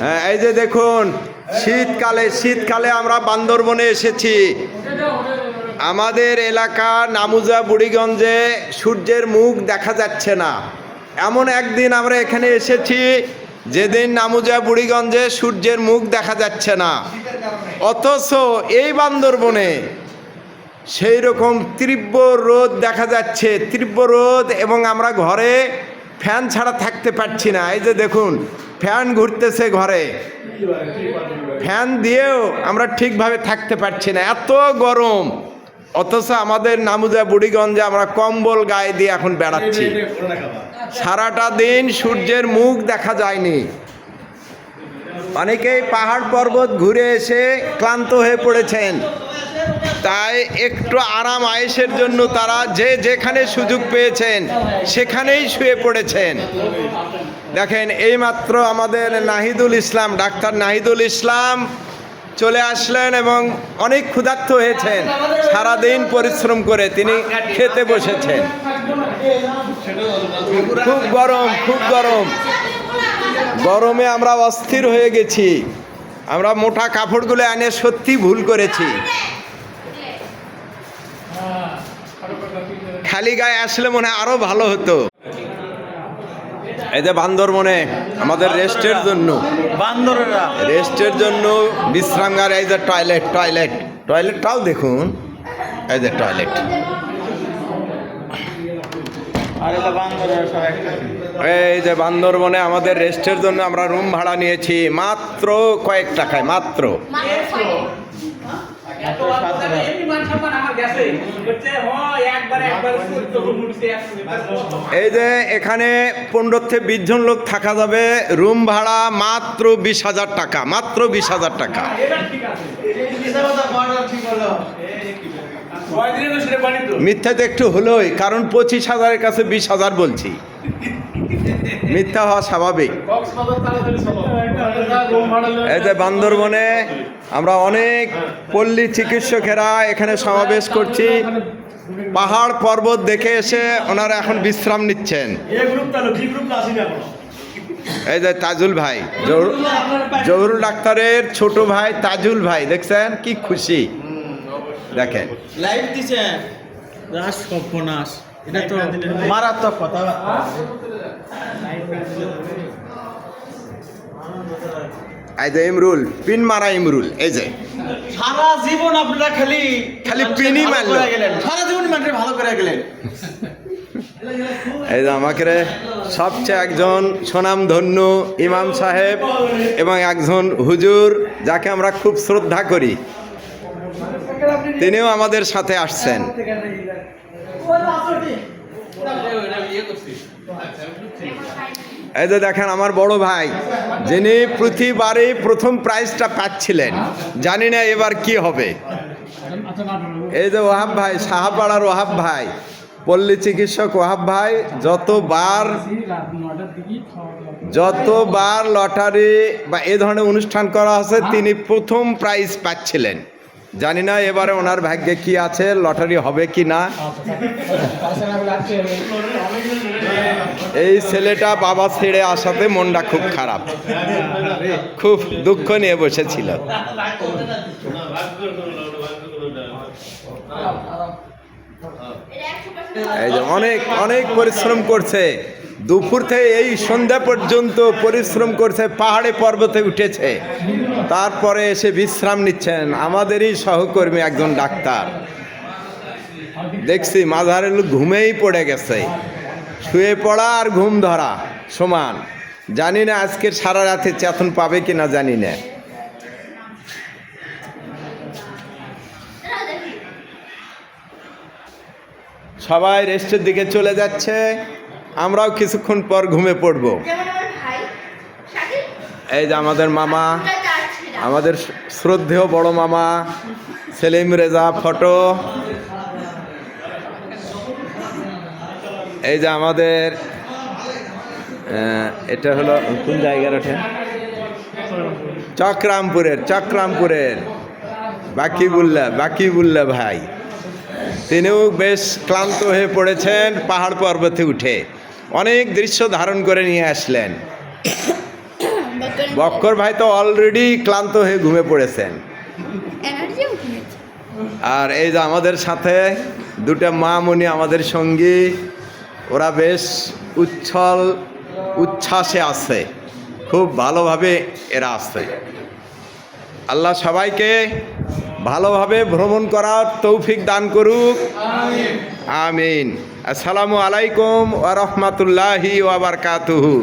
হ্যাঁ, এই যে দেখুন শীতকালে আমরা বান্দরবনে এসেছি। আমাদের এলাকা নামুজা বুড়িগঞ্জে সূর্যের মুখ দেখা যাচ্ছে না। এমন একদিন আমরা এখানে এসেছি যেদিন নামুজা বুড়িগঞ্জে সূর্যের মুখ দেখা যাচ্ছে না, অথচ এই বান্দরবনে সেই রকম তীব্র রোদ দেখা যাচ্ছে, তীব্র রোদ, এবং আমরা ঘরে ফ্যান ছাড়া থাকতে পারছি না। এই যে দেখুন ফ্যান ঘুরতেছে ঘরে, ফ্যান দিয়েও আমরা ঠিকভাবে থাকতে পারছি না, এত গরম। অথচ আমাদের নামুজা বুড়িগঞ্জে আমরা কম্বল গায়ে দিয়ে এখন বেড়াচ্ছি। সারাটা দিন সূর্যের মুখ দেখা যায়নি। অনেকেই পাহাড় পর্বত ঘুরে এসে ক্লান্ত হয়ে পড়েছেন, তাই একটু আরাম আয়েশের জন্য তারা যে যেখানে সুযোগ পেয়েছেন সেখানেই শুয়ে পড়েছেন। দেখেন এইমাত্র আমাদের নাহিদুল ইসলাম, ডাক্তার নাহিদুল ইসলাম চলে আসলেন এবং অনেক ক্ষুধার্ত হয়েছেন, সারাদিন পরিশ্রম করে তিনি খেতে বসেছেন। খুব গরম, খুব গরম, গরমে আমরা অস্থির হয়ে গেছি। আমরা মোটা কাপড়গুলো এনে সত্যি ভুল করেছি। খালি গায়ে আসলে মনে হয় আরো ভালো হতো। এই যে বান্দরবনে আমাদের রেস্টের জন্য বিশ্রামগার, এই যে টয়লেটটাও দেখুন, এই যে টয়লেট। এই যে বান্দরবনে আমাদের রেস্টের জন্য আমরা রুম ভাড়া নিয়েছি মাত্র কয়েক টাকায়, মাত্র। এই যে এখানে 15 থেকে 20 জন লোক থাকা যাবে, রুম ভাড়া মাত্র 20,000 টাকা, মাত্র 20,000 টাকা। মিথ্যা তো একটু হলোই, কারণ 25,000-এর কাছে 20,000 বলছি, মিথ্যা হওয়া স্বাভাবিক। এই যে বান্দরবনে আমরা অনেক পল্লী চিকিৎসকেরা এখানে সমাবেশ করছি, পাহাড় পর্বত দেখে এসে ওনারা এখন বিশ্রাম নিচ্ছেন। এই যে তাজুল ভাই, জহুরুল ডাক্তারের ছোট ভাই তাজুল ভাই, দেখছেন কি খুশি, দেখেন লাইভ দিছেন। এটা তো মারাত্মক কথা। এই যে ইমরুল, পিন মারা ইমরুল, এই যে সারা জীবন আপনারা খালি পিনই মারলেন, সারা জীবন মানুষ ভালো করে গেলেন। এই যে আমাকে সবচেয়ে একজন সুনামধন্য ইমাম সাহেব এবং একজন হুজুর যাকে আমরা খুব শ্রদ্ধা করি, তিনিও আমাদের সাথে আসছেন। এই যে দেখেন আমার বড় ভাই, যিনি প্রতিবারই প্রথম প্রাইজটা পাচ্ছিলেন, জানি না এবার কি হবে। এই যে ওয়াহাব ভাই, সাহাপাড়ার ওয়াহাব ভাই, পল্লী চিকিৎসক ওয়াহাব ভাই, যতবার লটারি বা এ ধরনের অনুষ্ঠান করা হচ্ছে তিনি প্রথম প্রাইজ পাচ্ছিলেন। জানি না এবারে ওনার ভাগ্যে কি আছে, লটারি হবে কি না। এই ছেলেটা বাবা ছেড়ে আসাতে মনটা খুব খারাপ, খুব দুঃখ নিয়ে বসেছিল। এই যে অনেক পরিশ্রম করছে, দুপুর থেকে এই সন্ধ্যা পর্যন্ত পরিশ্রম করছে, পাহাড়ে পর্বতে উঠেছে, তারপরে এসে বিশ্রাম নিচ্ছেন। আমাদেরই সহকর্মী একজন ডাক্তার দেখছি মাঝারের লোক ঘুমেই পড়ে গেছে, শুয়ে পড়া আর ঘুম ধরা সমান। জানি না আজকের সারা রাতে চেতন পাবে কিনা, জানি না। সবাই রেস্টের দিকে চলে যাচ্ছে, আমরাও কিছুক্ষণ পর ঘুমে পড়ব। এই যে আমাদের মামা, আমাদের শ্রদ্ধেয় বড় মামা সেলিম রেজা ফটো। এই যে আমাদের, এটা হলো কোন জায়গার ওঠে, চক্রামপুরের বাকিবুল্লাহ ভাই, তিনিও বেশ ক্লান্ত হয়ে পড়েছেন, পাহাড় পর্বতে উঠে অনেক দৃশ্য ধারণ করে নিয়ে আসলেন। বক্কর ভাই তো অলরেডি ক্লান্ত হয়ে ঘুমে পড়েছেন। এনার্জি উঠে গেছে। আর এই যে আমাদের সাথে দুটো মা মনি আমাদের সঙ্গী, ওরা বেশ উচ্ছ্বাসে আছে, খুব ভালোভাবে এরা আছে। আল্লাহ সবাইকে ভালোভাবে ভ্রমণ করার তৌফিক দান করুক, আমিন। আসসালামু আলাইকুম ওয়া রাহমাতুল্লাহি ওয়া বারাকাতুহু।